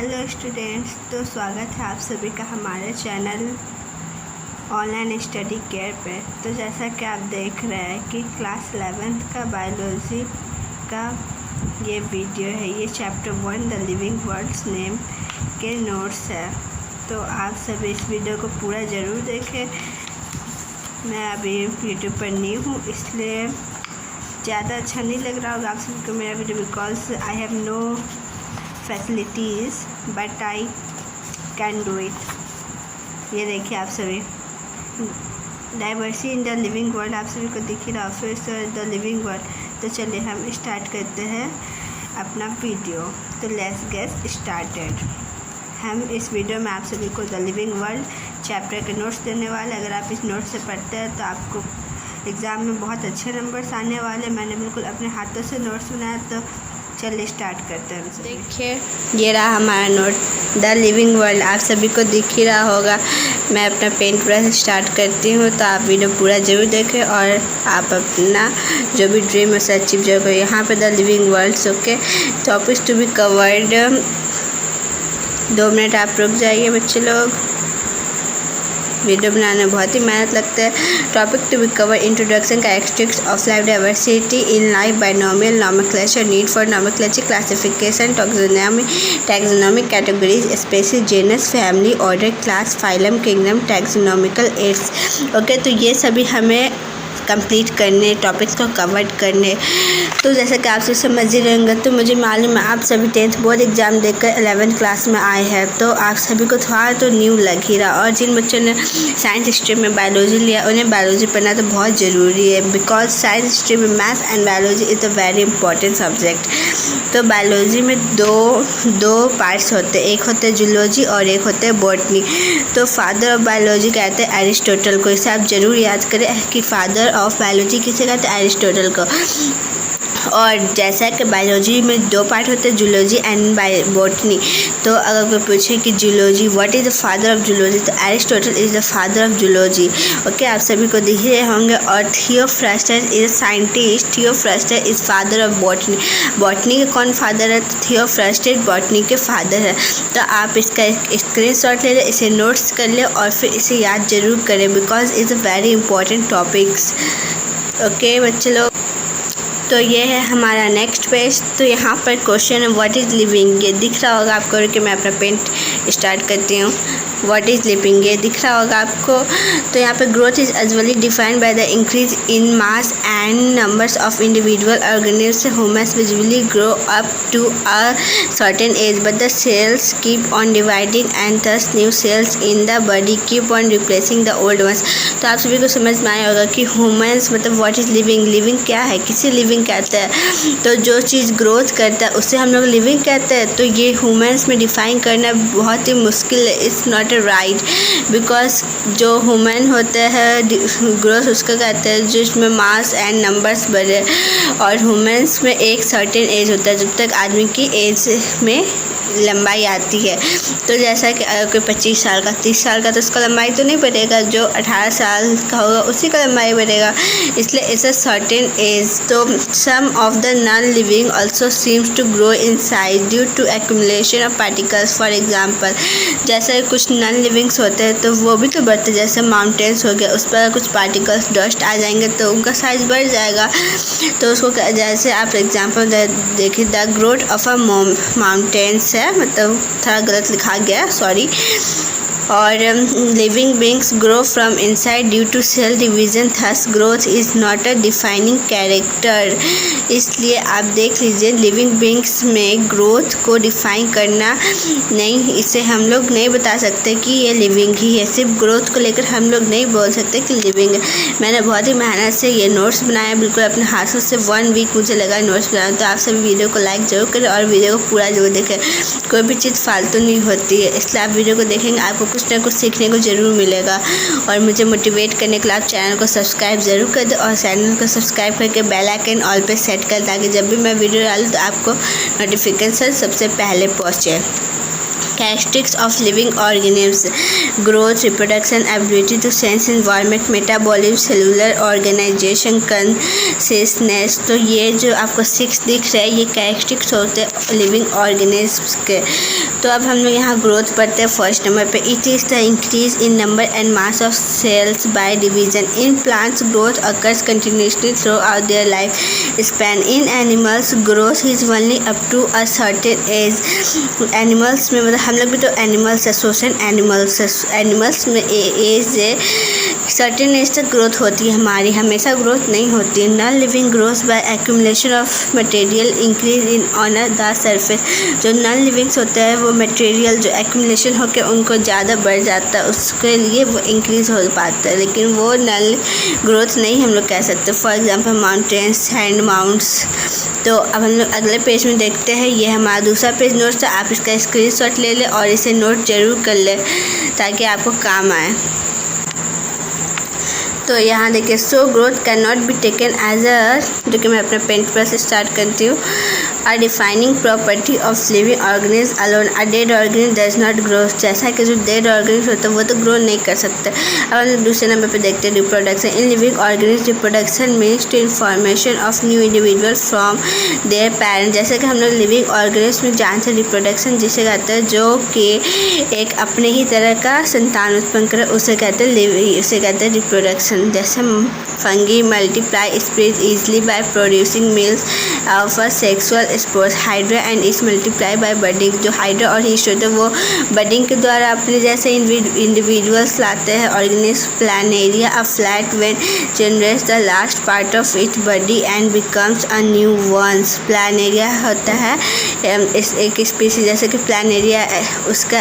Hello students, तो स्वागत है आप सभी का हमारे चैनल ऑनलाइन स्टडी केयर पे। तो जैसा कि आप देख रहे हैं कि क्लास 11th का बायोलॉजी का ये वीडियो है। ये chapter 1 the living worlds name के नोट्स है। तो आप सभी इस वीडियो को पूरा ज़रूर देखें। मैं अभी यूट्यूब पर न्यू हूँ, इसलिए ज़्यादा अच्छा नहीं लग रहा होगा आप सभी को मेरा video, because I have no facilities but I can do it. ये देखिए आप सभी, diversity in the living world आप सभी को दिख ही रहा, फिर द लिविंग वर्ल्ड। तो चलिए हम स्टार्ट करते हैं अपना वीडियो। तो लेट्स गेट स्टार्टेड। हम इस वीडियो में आप सभी को द लिविंग वर्ल्ड चैप्टर के नोट्स देने वाले। अगर आप इस नोट से पढ़ते हैं तो आपको एग्ज़ाम में बहुत अच्छे नंबर्स आने वाले। मैंने बिल्कुल अपने हाथों से नोट्स बनाया। तो चलिए स्टार्ट करते हैं। देखिए ये रहा हमारा नोट द लिविंग वर्ल्ड, आप सभी को दिख ही रहा होगा। मैं अपना पेंट ब्रश स्टार्ट करती हूँ, तो आप वीडियो पूरा ज़रूर देखें और आप अपना जो भी ड्रीम है उसे अचीव जरूर करें। यहाँ पे the living worlds okay topics to be covered. 2 minute आप रुक जाइए बच्चे लोग, वीडियो बनाने में बहुत ही मेहनत लगता है। Topic to be cover introduction characteristics of life diversity in life binomial nomenclature need for nomenclature classification taxonomy categories species genus family order class phylum kingdom taxonomical aids. Okay, तो ये सभी हमें कंप्लीट करने, टॉपिक्स को cover करने। तो जैसा कि आप सब समझ ही रहेंगे, तो मुझे मालूम है आप सभी 10th बोर्ड एग्ज़ाम देकर 11th क्लास में आए हैं, तो आप सभी को थोड़ा तो न्यू लग ही रहा। और जिन बच्चों ने साइंस स्ट्रीम में बायोलॉजी लिया उन्हें बायोलॉजी पढ़ना तो बहुत ज़रूरी है, बिकॉज साइंस स्ट्रीम में maths and biology is a very important subject. तो बायोलॉजी में दो पार्ट्स होते हैं, एक होते हैं जूलॉजी और एक होते हैं बॉटनी। तो फादर ऑफ बायोलॉजी कहते हैं एरिस्टोटल को। इसे आप ज़रूर याद करें कि फादर ऑफ बायोलॉजी किसे कहते हैं, एरिस्टोटल को। और जैसा कि बायोलॉजी में 2 पार्ट होते हैं, जूलॉजी एंड बॉटनी। तो अगर कोई पूछे कि zoology what is the father of zoology, तो Aristotle is the father of zoology. Okay, आप सभी को दिख रहे होंगे। और Theophrastus is scientist, Theophrastus is father of botany. Botany के कौन फादर है, तो थियोफ्रस्टस बॉटनी के फादर है। तो आप इसका एक स्क्रीनशॉट ले लें, इसे नोट्स कर लें और फिर इसे याद जरूर करें, because is a very important topics. Okay बच्चे लोग, तो ये है हमारा नेक्स्ट पेज। तो यहाँ पर क्वेश्चन है व्हाट इज़ लिविंग। ये दिख रहा होगा आपको कि मैं अपना पेंट स्टार्ट करती हूँ। व्हाट इज़ लिविंग ये दिख रहा होगा आपको। तो यहाँ पे growth is usually defined by the increase in mass and numbers of individual organisms. Humans visually grow up to a certain age but the cells keep on dividing and thus new cells in the body keep on replacing the old ones. तो आप सभी को समझ में आया होगा कि humans मतलब व्हाट इज़ लिविंग। लिविंग क्या है, किसे लिविंग कहते हैं। तो जो चीज़ ग्रोथ करता है उसे हम लोग लिविंग कहते हैं। तो ये ह्यूमंस में डिफाइन करना बहुत ही मुश्किल है, इट्स नॉट राइट, बिकॉज जो ह्यूमन होते हैं ग्रोथ उसका कहते हैं जिसमें मास एंड नंबर्स बढ़े। और ह्यूमंस में एक सर्टेन एज होता है, जब तक आदमी की एज में लंबाई आती है। तो जैसा कि अगर कोई 25 साल का 30 साल का, तो उसका लंबाई तो नहीं बढ़ेगा, जो 18 साल का होगा उसी का लंबाई बढ़ेगा, इसलिए इट्स अ सर्टेन एज। तो some of the non living also seems to grow in size due to accumulation of particles. For example जैसे कुछ नॉन लिविंग्स होते हैं तो वो भी तो बढ़ते, जैसे माउंटेन्स हो गया, उस पर कुछ पार्टिकल्स डस्ट आ जाएंगे तो उनका साइज बढ़ जाएगा। तो उसको जैसे आप एग्जाम्पल देखिए, the growth of a mountains, मतलब थोड़ा गलत लिखा गया, सॉरी। और living beings grow from inside due to cell division, thus growth is not a defining character. इसलिए आप देख लीजिए लिविंग बींग्स में ग्रोथ को डिफाइन करना नहीं, इसे हम लोग नहीं बता सकते कि ये लिविंग ही है। सिर्फ ग्रोथ को लेकर हम लोग नहीं बोल सकते कि लिविंग है। मैंने बहुत ही मेहनत से ये नोट्स बनाया, बिल्कुल अपने हाथों से 1 वीक मुझे लगा नोट्स बनाना। तो आप सभी वीडियो को लाइक जरूर करें और वीडियो को पूरा जरूर देखें, कोई भी चीज़ फालतू नहीं होती है, इसलिए आप वीडियो को देखेंगे आपको कुछ ना कुछ सीखने को ज़रूर मिलेगा। और मुझे मोटिवेट करने के लिए आप चैनल को सब्सक्राइब ज़रूर कर दें और चैनल को सब्सक्राइब करके बेल आइकन ऑल पे सेट कर, ताकि जब भी मैं वीडियो डालूँ तो आपको नोटिफिकेशन सबसे पहले पहुँचे। characteristics of living organisms: growth, reproduction, ability to sense environment, metabolism, cellular organization, consciousness। तो ये जो आपको 6 दिख रहा है ये कैरेक्टरिस्टिक्स होते हैं लिविंग ऑर्गेनिज्म्स के। तो अब हम लोग यहाँ ग्रोथ पढ़ते हैं फर्स्ट नंबर पे। It is the increase in number and mass of cells by division. In plants growth occurs continuously throughout their life span. In animals growth is only up to a certain age. Animals में मतलब हम लोग भी तो animals है, social animals है। Animals में age है, सर्टेन एज तक ग्रोथ होती है, हमारी हमेशा ग्रोथ नहीं होती है। Non living growth by accumulation of material increase in on the surface. जो नॉन लिविंग्स होता है वो मटेरियल जो एक्यूमुलेशन होकर उनको ज़्यादा बढ़ जाता है, उसके लिए वो इंक्रीज़ हो पाता है, लेकिन वो नॉन ग्रोथ नहीं हम लोग कह सकते। For example mountains, sand mounts. तो अब हम लोग अगले पेज में देखते हैं। ये हमारा दूसरा पेज नोट्स था, आप इसका स्क्रीनशॉट ले लें और इसे नोट ज़रूर कर लें ताकि आपको काम आए। तो यहाँ देखिए, so growth can not be taken as a, जो कि मैं अपना पेंट ब्रश स्टार्ट करती हूँ, a defining property of living organism alone. A dead organism does not grow. जैसा कि जो डेड ऑर्गेनिज्म होता है वो तो ग्रो नहीं कर सकते। अब हम दूसरे नंबर पे देखते हैं reproduction. In living organism reproduction means to information of new individual from their parent. जैसे कि हम लोग लिविंग ऑर्गेनिज्म में जानते हैं रिप्रोडक्शन जिसे कहते हैं, जो कि एक अपने ही तरह का संतान उत्पन्न करे, उसे कहते हैं रिप्रोडक्शन। जैसे fungi multiply speed easily by producing males of asexual spores. Hydra and yeast multiply by budding. जो हाइड्रा और ईस्ट होते हैं वो बडिंग के द्वारा अपने जैसे इंडिविजुअल्स लाते हैं। Organism Planaria a flat when generates the last part of it body and becomes a new ones. Planaria होता है एक स्पीसीज, जैसे कि प्लानेरिया उसका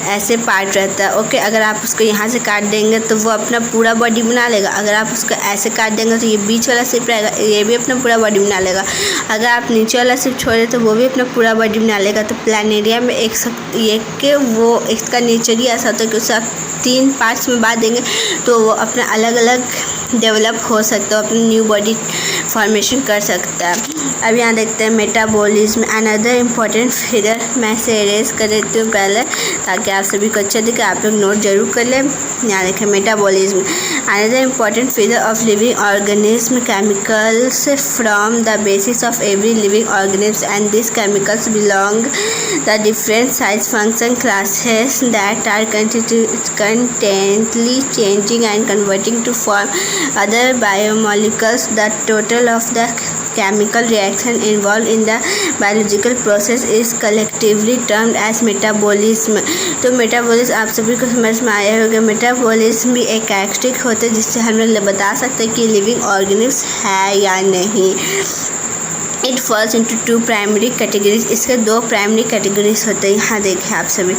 ऐसे पार्ट रहता है। ओके, अगर आप उसको यहाँ से काट देंगे तो वो अपना पूरा बॉडी बना लेगा। अगर आप उसको ऐसे काट देंगे तो ये बीच वाला सिर्फ रहेगा, ये भी अपना पूरा बॉडी बना लेगा। अगर आप नीचे वाला सिर्फ छोड़े तो वो भी अपना पूरा बॉडी बना लेगा। तो प्लानेरिया में वो इसका नेचर ही ऐसा होता है कि उसे आप 3 पार्ट्स में बांट देंगे तो वो अपना अलग अलग डेवलप हो सकता है, अपनी न्यू बॉडी फॉर्मेशन कर सकता है। अब यहाँ देखते हैं मेटाबॉलिज्म अनदर इम्पॉर्टेंट फिगर। मैं इसे इरेज कर देती हूँ पहले ताकि आप सभी को अच्छा दिखे, आप लोग नोट जरूर कर लें। यहाँ देखें metabolism another important figure of living organism. Chemicals from the basis of every living organism and this chemicals belong the different size function classes that are constantly changing and converting to form other biomolecules. The total of the chemical reaction involved in the biological process is collectively termed as metabolism. तो metabolism आप सभी को समझ में आया होगा। Metabolism भी एक कैरेक्टरिस्टिक होता है जिससे हम लोग बता सकते हैं कि लिविंग ऑर्गेनिज्म है या नहीं। It falls into 2 primary categories. इसके 2 प्राइमरी कैटेगरीज होते हैं। यहाँ देखें आप सभी,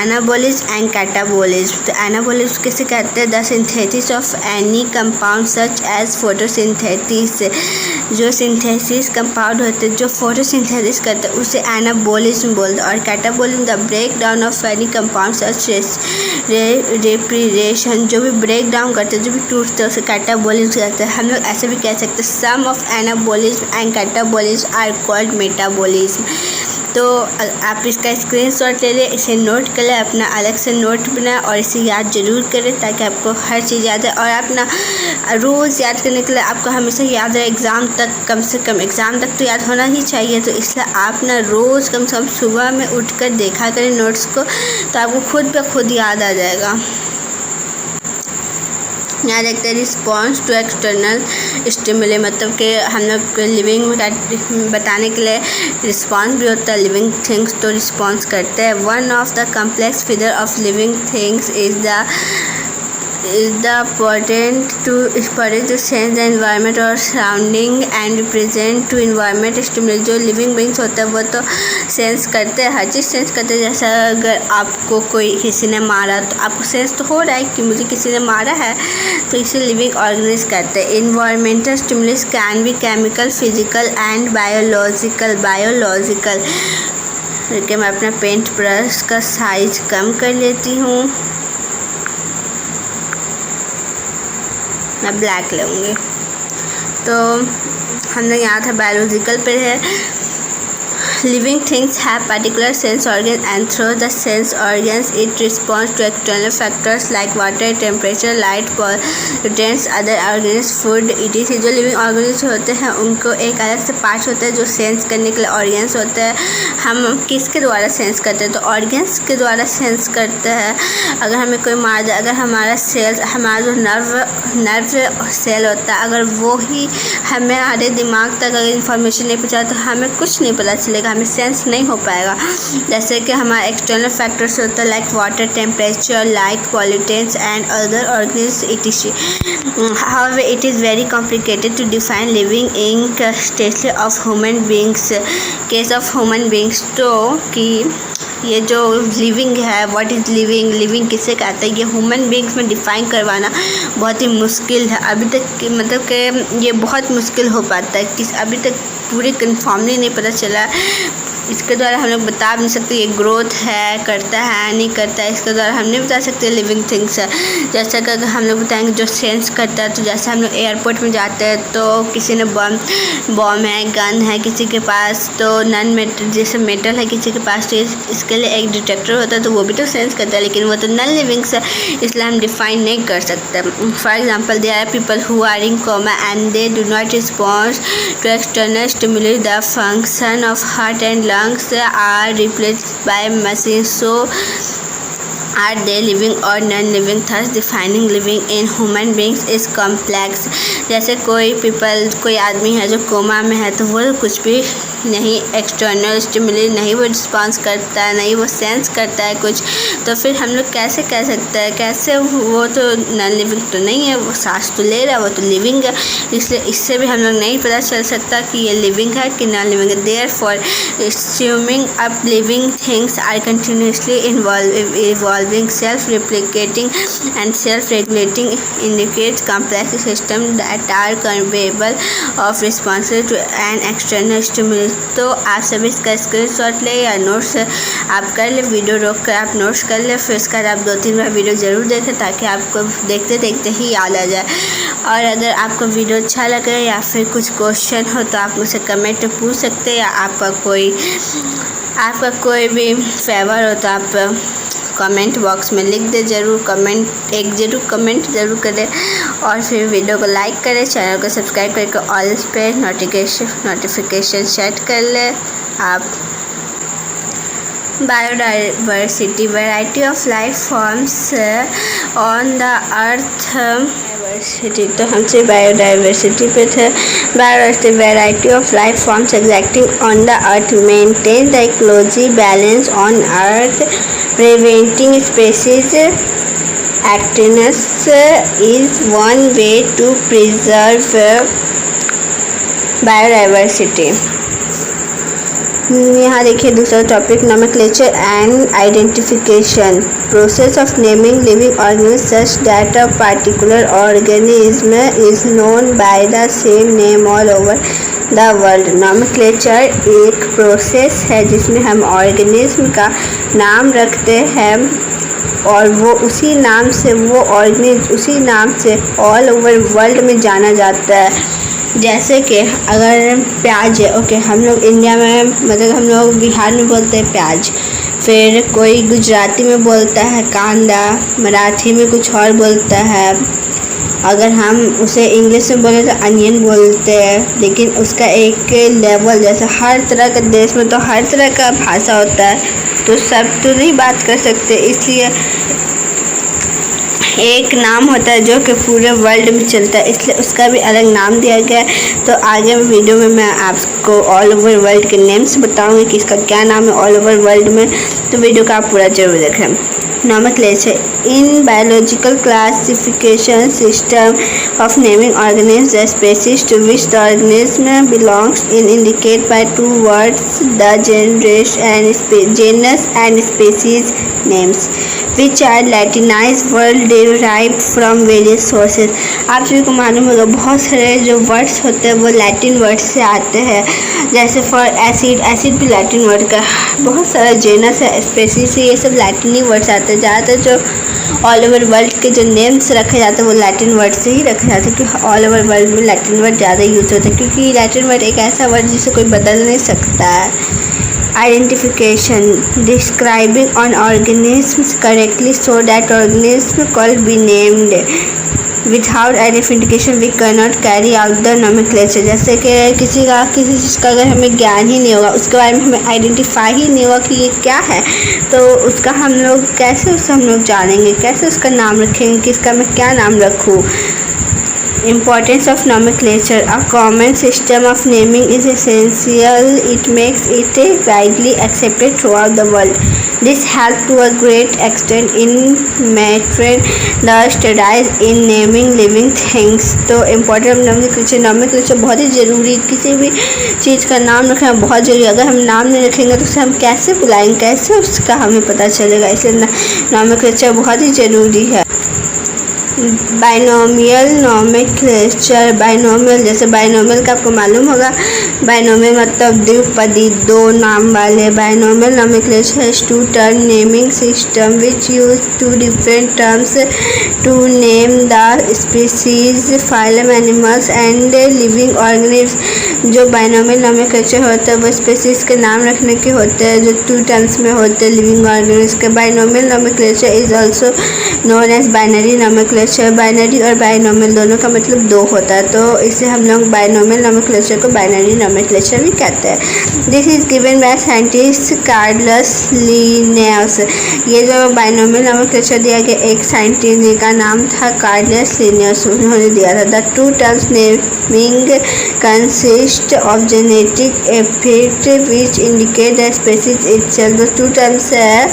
एनाबॉलिज्म एंड कैटाबॉलिज्म। तो एनाबॉलिज्म किसे कहते हैं? The synthesis of any compound such as photosynthesis. जो सिंथेसिस कंपाउंड होते हैं जो फोटोसिंथेसिस करते हैं उसे एनाबॉलिज्म बोलते हैं। और catabolism the break down of any compound such respiration. जो भी ब्रेक डाउन करते हैं, जो भी टूटते हैं उसे कैटाबॉलिज्म कहते हैं। हम लोग ऐसे भी कह सकते हैं some of anabolism and catabolism are called metabolism. तो आप इसका स्क्रीनशॉट ले लें, इसे नोट कर लें, अपना अलग से नोट बनाएं और इसे याद जरूर करें ताकि आपको हर चीज़ याद है। और अपना रोज़ याद करने के लिए आपको हमेशा याद रहे, एग्ज़ाम तक कम से कम एग्ज़ाम तक तो याद होना ही चाहिए। तो इसलिए आप ना रोज़ कम से कम सुबह में उठकर देखा करें नोट्स को, तो आपको खुद ब खुद याद आ जाएगा। यहाँ देखते हैं रिस्पॉन्स टू एक्सटर्नल स्टिमुली, मतलब कि हम लोग लिविंग में बताने के लिए रिस्पॉन्स भी होता है। लिविंग थिंग्स तो रिस्पॉन्स करते हैं। One of the complex figure of living things is the important to sense the environment or surrounding and represent to environment stimuli। जो लिविंग बींग्स होता है वो तो सेंस करते हैं, हर चीज़ सेंस करते हैं। जैसा अगर आपको कोई किसी ने मारा तो आपको सेंस तो हो रहा है कि मुझे किसी ने मारा है, तो इसे लिविंग ऑर्गेनिज्म कहते हैं। Environmental stimulus can be chemical, physical and biological. देखिए मैं अपना पेंट ब्रश का साइज कम कर लेती हूँ, मैं ब्लैक लूँगी। तो हम लोग यहाँ था बायोलॉजिकल पे है। Living things have particular sense organs, and through the sense organs it responds to external factors like water, temperature, light, pollutants, other organisms, food, etc. जो लिविंग ऑर्गेनिज्म होते हैं उनको एक अलग से पार्ट होता है जो सेंस करने के लिए ऑर्गेन्स होते हैं। हम किसके द्वारा सेंस करते हैं? तो ऑर्गेन्स के द्वारा सेंस करते हैं। अगर हमें कोई मार दे, अगर हमारा सेल, हमारा जो नर्व सेल होता है, अगर वो ही हमें हमारे दिमाग तक अगर इंफॉर्मेशन नहीं पहुँचा तो हमें कुछ नहीं पता चलेगा, हमें सेंस नहीं हो पाएगा। जैसे कि हमारे एक्सटर्नल फैक्टर्स होते हैं like water, temperature, light, pollutants and other organism etc. However, it is very complicated to define living in case of human beings. Case of human beings, तो कि ये जो लिविंग है, व्हाट इज़ लिविंग किसे कहते हैं, ये ह्यूमन बींग्स में डिफ़ाइन करवाना बहुत ही मुश्किल है। अभी तक मतलब कि ये बहुत मुश्किल हो पाता है कि अभी तक पूरी कन्फर्मली नहीं पता चला। इसके द्वारा हम लोग बता भी नहीं सकते ये ग्रोथ है, करता है, नहीं करता है। इसके द्वारा हम नहीं बता सकते लिविंग थिंग्स है। जैसे कि अगर हम लोग बताएंगे जो सेंस करता है, तो जैसे हम लोग एयरपोर्ट में जाते हैं तो किसी ने बॉम्ब है, गन है किसी के पास, तो नॉन मेटल जैसे मेटल है किसी के पास, तो इसके लिए एक डिटेक्टर होता है, तो वो भी तो सेंस करता है, लेकिन वो तो नॉन लिविंग्स है, इसलिए हम डिफाइन नहीं कर सकते। For example, there are people who are in coma and they do not respond to external stimulus, the function of heart and lungs are replaced by machines. So are they living or non-living? Thus defining living in human beings is complex. जैसे कोई आदमी है जो coma में है, तो वो कुछ भी नहीं एक्सटर्नल स्टिमुली, नहीं वो रिस्पॉन्स करता है, नहीं वो सेंस करता है कुछ, तो फिर हम लोग कैसे कह सकते हैं, कैसे वो तो नॉन लिविंग तो नहीं है, वो सांस तो ले रहा है, वो तो लिविंग है। इसलिए इससे भी हम लोग नहीं पता चल सकता कि ये लिविंग है कि नॉन लिविंग है। Therefore assuming up living things are continuously evolving, self-replicating and self-regulating indicates complex systems that are capable of responding to an external stimulus. तो आप सभी इसका स्क्रीनशॉट ले या नोट्स आप कर ले, वीडियो रोक कर आप नोट्स कर ले, फिर उसके बाद आप 2-3 बार वीडियो ज़रूर देखें ताकि आपको देखते देखते ही याद आ जाए। और अगर आपको वीडियो अच्छा लगे या फिर कुछ क्वेश्चन हो तो आप मुझसे कमेंट में पूछ सकते हैं, या आपका कोई भी फेवर हो तो आप कमेंट बॉक्स में लिख दे, ज़रूर कमेंट ज़रूर करें। और फिर वीडियो को लाइक करें, चैनल को सब्सक्राइब करके ऑल पे नोटिफिकेशन सेट कर ले। आप biodiversity, variety of life forms on the earth. तो हमसे बायोडाइवर्सिटी पे थे। Biodiversity, variety of life forms existing on the earth maintain the ecology balance on earth, preventing species extinctions is one way to preserve biodiversity. यहाँ देखिए दूसरा topic, nomenclature and identification, process of naming living organism such that a particular organism is known by the same name all over the world. Nomenclature एक process है जिसमें हम organism का नाम रखते हैं और वो उसी नाम से उसी नाम से ऑल ओवर वर्ल्ड में जाना जाता है। जैसे कि अगर प्याज है, ओके, हम लोग इंडिया में मतलब हम लोग बिहार में बोलते हैं प्याज, फिर कोई गुजराती में बोलता है कांदा, मराठी में कुछ और बोलता है, अगर हम उसे इंग्लिश में बोले तो अनियन बोलते हैं। लेकिन उसका एक लेवल, जैसे हर तरह के देश में तो हर तरह का भाषा होता है, तो सब तो नहीं बात कर सकते, इसलिए एक नाम होता है जो कि पूरे वर्ल्ड में चलता है, इसलिए उसका भी अलग नाम दिया गया है। तो आगे वीडियो में मैं आपको ऑल ओवर वर्ल्ड के नेम्स बताऊंगी कि इसका क्या नाम है ऑल ओवर वर्ल्ड में, तो वीडियो का आप पूरा जरूर देखें। Nomenclature. In biological classification system of naming organisms, the species to which the organism belongs is indicated by two words, the genus and species names, which are Latinized words derived from various sources. आप सभी को मालूम होगा बहुत सारे जो words होते हैं वो लैटिन वर्ड से आते हैं, जैसे फॉर एसिड, एसिड भी लैटिन वर्ड का। बहुत सारा जेनस है, स्पेसीज है, ये सब लैटिन ही वर्ड्स आते हैं। ज़्यादातर जो ऑल ओवर वर्ल्ड के जो नेम्स रखे जाते हैं वो लैटिन वर्ड से ही रखे जाते हैं, क्योंकि ऑल ओवर वर्ल्ड में लैटिन वर्ड ज़्यादा यूज़ होता है, क्योंकि लैटिन वर्ड एक ऐसा वर्ड जिसे कोई बदल नहीं सकता है। Identification, describing on organisms correctly so that organism call be named. Without identification we can not carry out the nomenclature. जैसे कि किसी चीज़ का अगर हमें ज्ञान ही नहीं होगा, उसके बारे में हमें आइडेंटिफाई ही नहीं होगा कि ये क्या है, तो उसका हम लोग कैसे उससे हम लोग जानेंगे, कैसे उसका नाम रखेंगे कि इसका मैं क्या नाम रखूँ। Importance of nomenclature. A common system of naming is essential. It makes it widely accepted throughout the world. This helps to a great extent in maintaining the standards in naming living things. तो important of nomenclature, nomenclature बहुत ही ज़रूरी, किसी भी चीज़ का नाम रखना बहुत ज़रूरी। अगर हम नाम नहीं रखेंगे तो उसे हम कैसे बुलाएंगे, कैसे उसका हमें पता चलेगा, इसलिए nomenclature बहुत ही ज़रूरी है। बाइनोमियल नोमेनक्लेचर, बाइनोमियल, जैसे बाइनोमियल का आपको मालूम होगा, बाइनोमियल मतलब द्विपदी, दो नाम वाले। Binomial nomenclature has two term naming system which use two different terms to name the species, phylum, animals and living organism. जो बाइनोमियल नोमेनक्लेचर होता है वो स्पीसीज के नाम रखने के होते हैं, जो टू टर्म्स में होते हैं लिविंग ऑर्गेनिज्म के। Binomial nomenclature is also known as binary nomenclature. Binary और बाइनोमियल दोनों का मतलब दो होता है, तो इसे हम लोग बाइनोमियल नोमेनक्लेचर को बाइनरी नोमेनक्लेचर भी कहते हैं। This is given by scientist Carolus Linnaeus. ये जो बाइनोमियल नोमेनक्लेचर दिया गया एक साइंटिस्ट का नाम था कार्लस लिनेयस, उन्होंने दिया था। The two terms naming consist of genetic epithet which indicate the species itself. जो टू टर्म्स है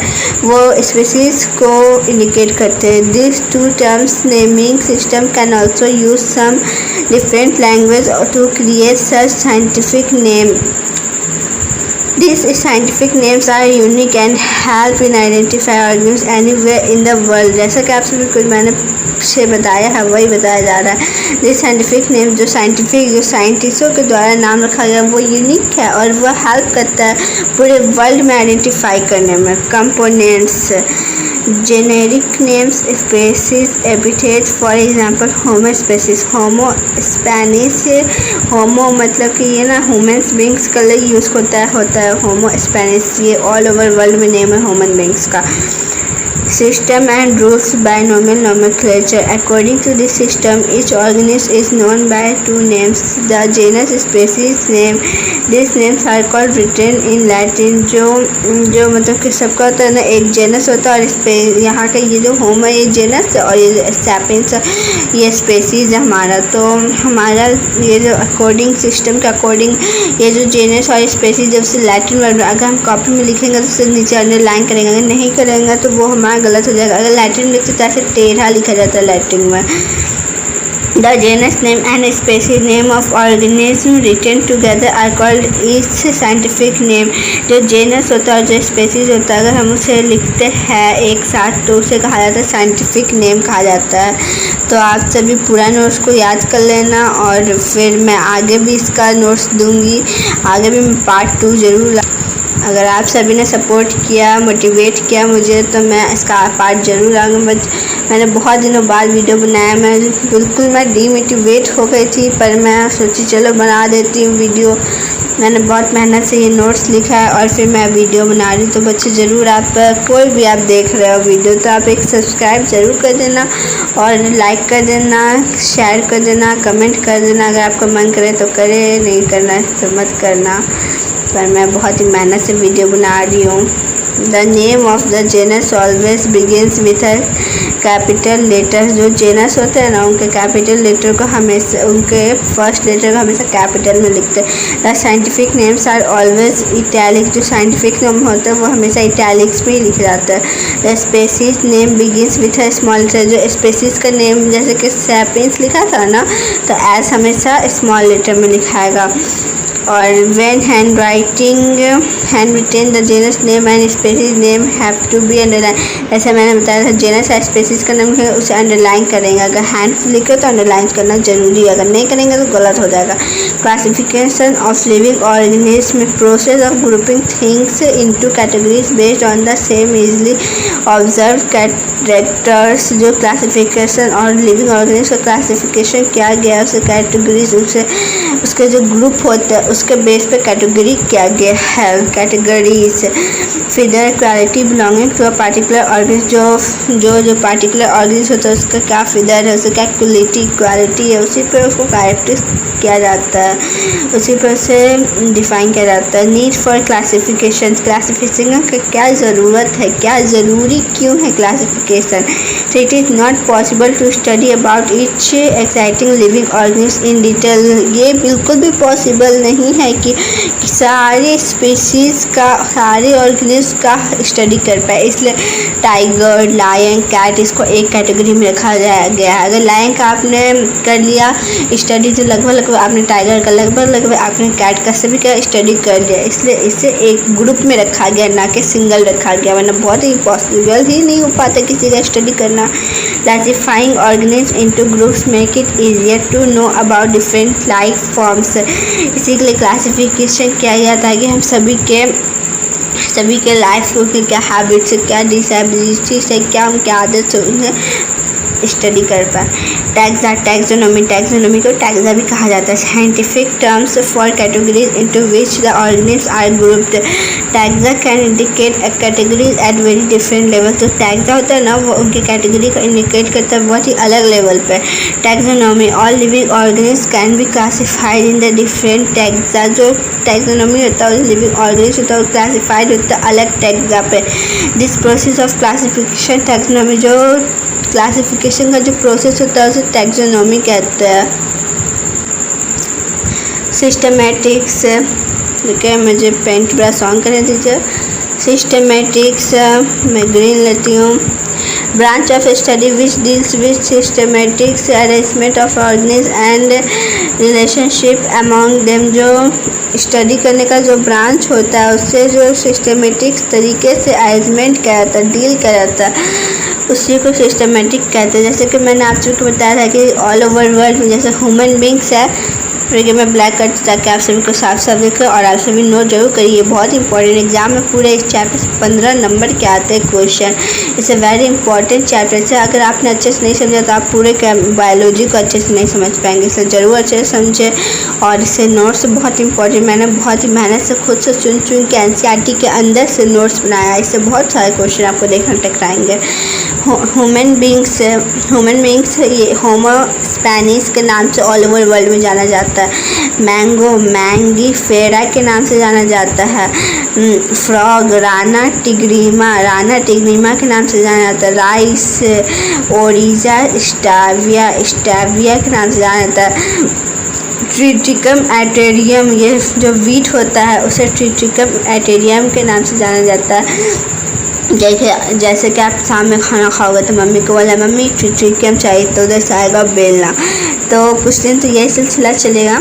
वो स्पीसीज को इंडिकेट करते हैं। This two terms naming system can also use some different language to create such scientific name. These scientific names are unique and help in identify organisms anywhere in the world. जैसा कि आपसे भी कुछ मैंने से बताया है वही बताया जा रहा है। दिस साइंटिफिक नेम, जो साइंटिस्टों के द्वारा नाम रखा गया वो यूनिक है और वह हेल्प करता है पूरे वर्ल्ड में आइडेंटिफाई करने में। Components, generic names, species, epithet. For example homo species, homo sapiens, homo मतलब कि ये ना ह्यूमन्स बींग्स का लिए यूज़ होता है होमो स्पेनिश, ये ऑल ओवर वर्ल्ड में नेम है ह्यूमन बींग्स का। System and rules binomial nomenclature. According to this system, each organism is known by two names, the genus, species name. These names are called written in Latin. जो मतलब कि सबका होता है ना, एक जेनस होता है और यहाँ का ये जो होम है ये जेनस और ये सैपियंस ये स्पेसीज है हमारा। तो हमारा ये जो अकॉर्डिंग सिस्टम के अकॉर्डिंग ये जो जेनस और स्पेसीज जब से लैटिन वर्ड अगर हम कॉपी में लिखेंगे तो उससे नीचे अंडरलाइन करेंगे, अगर नहीं करेंगे तो वो हमारा गलत हो जाएगा। अगर लैटिन में लिखते तो ऐसे टेढ़ा लिखा जाता है लैटिन में। The genus name and species name of organism written together are called each scientific name. जो genus होता है और जो species होता है अगर हम उसे लिखते हैं एक साथ तो उसे कहा जाता है साइंटिफिक नेम कहा जाता है। तो आप सभी पूरा नोट्स को याद कर लेना और फिर मैं आगे भी इसका नोट्स दूँगी, आगे भी मैं पार्ट 2 ज़रूर। अगर आप सभी ने सपोर्ट किया, मोटिवेट किया मुझे तो मैं इसका पार्ट ज़रूर लाऊंगा। मैंने बहुत दिनों बाद वीडियो बनाया, मैं डीमोटिवेट हो गई थी पर मैं सोची चलो बना देती हूँ वीडियो। मैंने बहुत मेहनत से ये नोट्स लिखा है और फिर मैं वीडियो बना रही। तो बच्चे ज़रूर आप कोई भी आप देख रहे हो वीडियो तो आप एक सब्सक्राइब ज़रूर कर देना और लाइक कर देना, शेयर कर देना, कमेंट कर देना। अगर आपका मन करे तो करे, नहीं करना है तो मत करना। पर मैं बहुत ही मेहनत से वीडियो बना रही हूँ। The name of the genus always begins with a capital letter. जो जेनस होते हैं ना उनके कैपिटल लेटर को हमेशा, उनके फर्स्ट लेटर को हमेशा कैपिटल में लिखते हैं। The scientific names are always italic. जो साइंटिफिक नेम होता है वो हमेशा इटैलिक्स में ही लिखा जाता है। The species name begins with a small letter. जो स्पेसीज का नेम जैसे कि सैपियंस लिखा था ना तो एस हमेशा स्मॉल लेटर में लिखाएगा। और when handwritten the genus name and species name have to be underlined। ऐसा मैंने बताया था, जेनस या स्पेसीज का नाम है उसे अंडरलाइन करेंगे। अगर हैंड से लिखे तो अंडरलाइन करना जरूरी है, अगर नहीं करेंगे तो गलत हो जाएगा। Classification of living organism, process of grouping things into categories based on the same easily observe characters. जो क्लासिफिकेशन और लिविंग ऑर्गेनिज्म का क्लासिफिकेशन किया गया उसे कैटेगरीज, उसके जो ग्रुप होते हैं उसके बेस पे कैटेगरी किया गया है। Categories further quality belonging to a particular organism, जो पार्टिकुलर ऑर्गेनिज्म होता है उसका क्या फिदर है, उसका क्या क्वालिटी है, उसी पर उसको कैरेक्टरिस्टिक किया जाता है, उसी पर से डिफाइन किया जाता है। नीड फॉर क्लासिफिकेशन, क्लासिफिकेशन का क्या ज़रूरत है, क्या ज़रूरी क्यों है क्लासिफिकेशन। तो it is not possible to study about each exciting living organism in detail. ये बिल्कुल भी पॉसिबल नहीं है कि सारे स्पीसीज़ का, सारे ऑर्गेनिज्म का स्टडी कर पाए, इसलिए टाइगर, लायन, कैट इसको एक कैटेगरी में रखा गया है। अगर लायन का आपने कर लिया स्टडी तो लगभग आपने टाइगर का लगभग आपने कैट का सभी का स्टडी कर लिया, इसलिए इसे एक ग्रुप में रखा गया, ना कि सिंगल रखा गया, वरना बहुत ही पॉसिबल ही नहीं हो पाता किसी का स्टडी करना। Classifying organism into groups make it easier to know about different life forms. इसी के लिए क्लासिफिकेशन किया जाता है कि हम सभी के लाइफ के क्या हैबिट्स है, क्या डिसेबिलिटीज है, क्या उनकी आदत है, उन्हें स्टडी कर पाए। टैक्सा, टैक्सोनॉमी को टैक्सा भी कहा जाता है। Scientific terms for categories into which the organism are grouped. Taxa can indicate a categories at very different level. तो टैक्सा होता है ना, वो उनकी कैटेगरी को इंडिकेट करता है बहुत ही अलग लेवल पे। Taxonomy, all living organism can be classified in the different taxa. जो टैक्सोनॉमी होता है, लिविंग ऑर्गेनिज्म होता है, वो क्लासिफाइड होता है अलग टैक्सा पे। This process of classification, taxonomy जो क्लासिफिकेशन का जो प्रोसेस होता है उसे टैक्सोनॉमी कहते हैं। सिस्टमैटिक्स, देखिए मुझे पेंट ब्रश ऑन करने दीजिए। सिस्टमैटिक्स मैं ग्रीन लेती हूँ। Branch of study which deals with systematics arrangement of organism and relationship among them. जो स्टडी करने का जो ब्रांच होता है उससे जो सिस्टमेटिक्स तरीके से अरेंजमेंट किया जाता है, डील किया जाता है, उसी को सिस्टमेटिक कहते हैं। जैसे कि मैंने आप सबको बताया था कि ऑल ओवर वर्ल्ड में जैसे ह्यूमन बींग्स है, देखिए मैं ब्लैक करती ताकि आप सभी को साफ साफ देखें और आप सभी नोट जरूर करिए। बहुत इंपॉर्टेंट एग्जाम में पूरे इस चैप्टर से 15 नंबर के आते हैं question. It's a very important chapter से अगर आपने अच्छे से नहीं समझा तो आप पूरे बायोलॉजी को अच्छे से नहीं समझ पाएंगे, इसे ज़रूर अच्छे से समझे। और इससे नोट्स बहुत इंपॉर्टेंट, मैंने बहुत ही मेहनत से खुद से चुन के NCERT के अंदर से नोट्स बनाया, इससे बहुत सारे क्वेश्चन आपको देखने टकराएंगे। ह्यूमन बींग्स ये होमो स्पेनिस के नाम से ऑल ओवर वर्ल्ड में जाना जाता है। मैंगो, मैंगी फेरा के नाम से जाना जाता है। फ्रॉग, राना टिग्रीमा के नाम से जाना जाता है। राइस, ओरिजा, स्टाविया के नाम से जाना जाता है। ट्रिटिकम एटेरियम, ये जो वीट होता है उसे ट्रिटिकम एटेरियम के नाम से जाना जाता है। जैसे कि आप सामने खाना खाओगे तो मम्मी को बोला मम्मी ट्रिटिकम चाहिए तो उधर से आएगा बेलना। तो कुछ दिन तो यही सिलसिला चलेगा,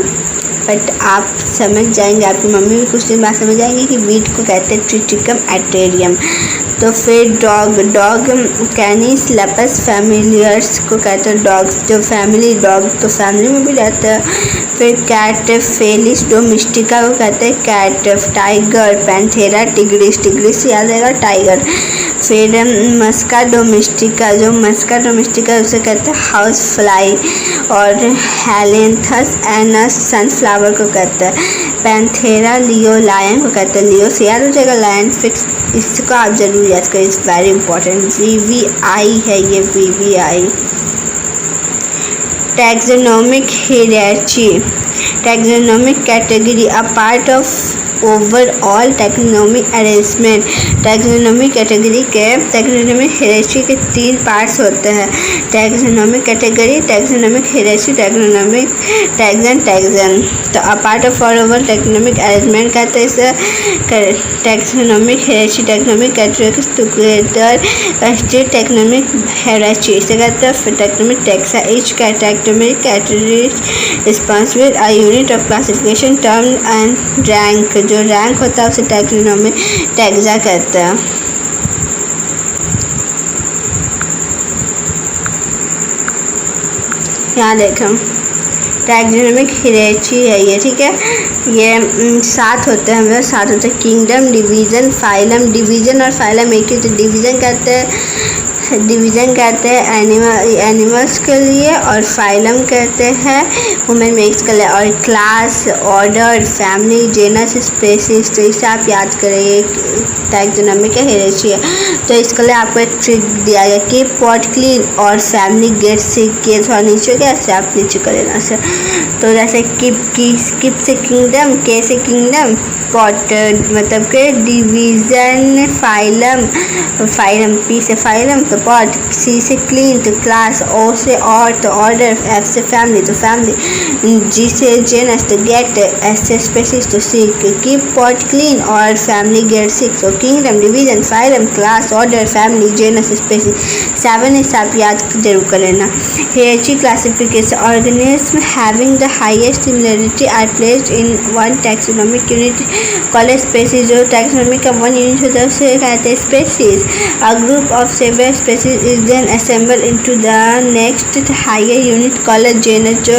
बट आप समझ जाएंगे, आपकी मम्मी भी कुछ दिन बाद समझ जाएंगे कि वीट को कहते हैं ट्रिटिकम एटेरियम। तो फिर डॉग कैनिस लेपस फैमिलियर्स को कहते हैं डॉग्स, जो फैमिली डॉग तो फैमिली में भी रहता है। फिर कैट फेलिस डोमेस्टिका को कहते हैं कैट। टाइगर पैंथेरा टिग्रिस याद आएगा टाइगर। फिर मस्का डोमेस्टिका, जो मस्का डोमेस्टिका उसे कहते हैं हाउस फ्लाई। और हेलेंथस एनस सनफ्लावर को कहते हैं। पैंथेरा लियो लायन को कहते हैं लियो से याद हो जाएगा लायन फिक्स, इसको आप जरूर याद करें, इट्स वेरी इंपॉर्टेंट। VVI है ये VVI। Taxonomic hierarchy, taxonomic category a part of overall taxonomic arrangement. Taxonomy category के टैक्सोनॉमिक हायरार्की के 3 पार्ट्स होते हैं। Taxonomic category, taxonomic hierarchy, taxonomic taxon. तो a part of overall taxonomic arrangement कहते हैं इसे। Taxonomic hierarchy, taxonomic categories together constitute taxonomic hierarchy, इसे कहते हैं taxonomic taxa. Each taxonomic category responsible a unit of classification term and rank. जो rank होता है उसे टैक्सोनॉमिक टैक्सा कहते हैं। यहाँ देखें टैक्सोनॉमिक हायरार्की है ये, ठीक है। ये 7 होते हैं, हमें 7 होते हैं। Kingdom, division, phylum. डिवीज़न और फाइलम एक ही होते हैं। डिवीज़न कहते हैं एनिमल्स के लिए, और फाइलम कहते हैं ह्यूमन बीइंग्स के लिए। और class, order, family, genus, species. तो इसे आप याद करेंगे टैक्सोनॉमिक हायरार्की है। तो इसके लिए आपको एक ट्रिक दिया गया, keep pot clean or family get सिक। के थोड़ा नीचे गया, ऐसे आप नीचे कर लेना से। तो जैसे कीप से किंगडम, के से किंगडम, पॉट मतलब के डिवीज़न, फाइलम, पी से फाइलम तो पॉट, सी से क्लीन तो क्लास, ओ से और तो ऑर्डर, एफ से फैमिली तो फैमिली, जी से जेनस तो गेट, एस से स्पीशीज तो sick. Keep pot clean or family get sick. तो kingdom, division, phylum, class, order, family, genus, species. 7 इसे आप याद जरूर कर लेना। Hierarchy classification, organism having the highest similarity are placed in one taxonomic unit called species. जो taxonomy का 1 unit होता है उसे कहते हैं species. A group of several species is then assemble into the next higher unit called genus. जो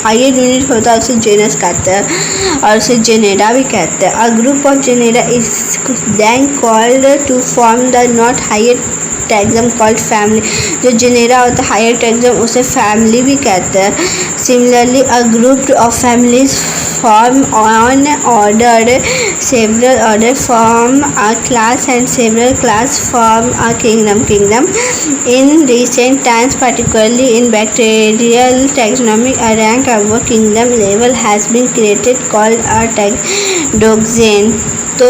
higher unit होता है उसे जेनस कहते हैं और उसे जेनेरा भी कहते हैं। A group of genera is then called to form the not higher taxon called family. जो जेनेरा होता है हायर टैक्सम उसे फैमिली भी कहते हैं। Similarly a group of families form on order, several order form a class and several class form a kingdom. In recent times, particularly in bacterial taxonomy, a rank above kingdom level has been created called a taxonomy. तो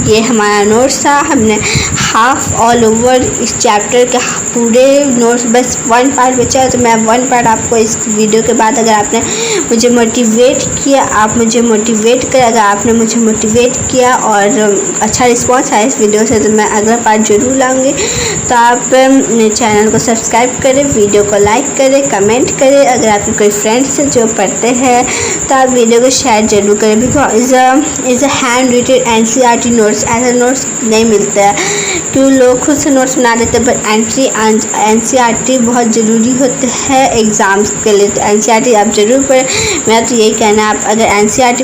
ये हमारा notes था। हमने half all over इस chapter के पूरे notes, बस 1 part बचा है तो मैं 1 पार्ट आपको इस वीडियो के बाद, अगर आपने मुझे मोटिवेट किया, आप मुझे मोटिवेट करें, अगर आपने मुझे मोटिवेट किया और अच्छा रिस्पांस आया इस वीडियो से तो मैं अगला पार्ट जरूर लाऊंगी। तो आप मेरे चैनल को सब्सक्राइब करें, वीडियो को लाइक करें, कमेंट करें। अगर आपके कोई फ्रेंड्स हैं जो पढ़ते हैं तो आप वीडियो को शेयर जरूर करें। Because is a handwritten NCERT notes, ऐसा नोट्स नहीं मिलता है क्यों लोग खुद से नोट्स बना देते हैं, बट NCERT बहुत ज़रूरी होते हैं एग्ज़ाम्स के लिए। तो NCERT आप ज़रूर पढ़ें। मेरा तो यही कहना है, आप अगर NCERT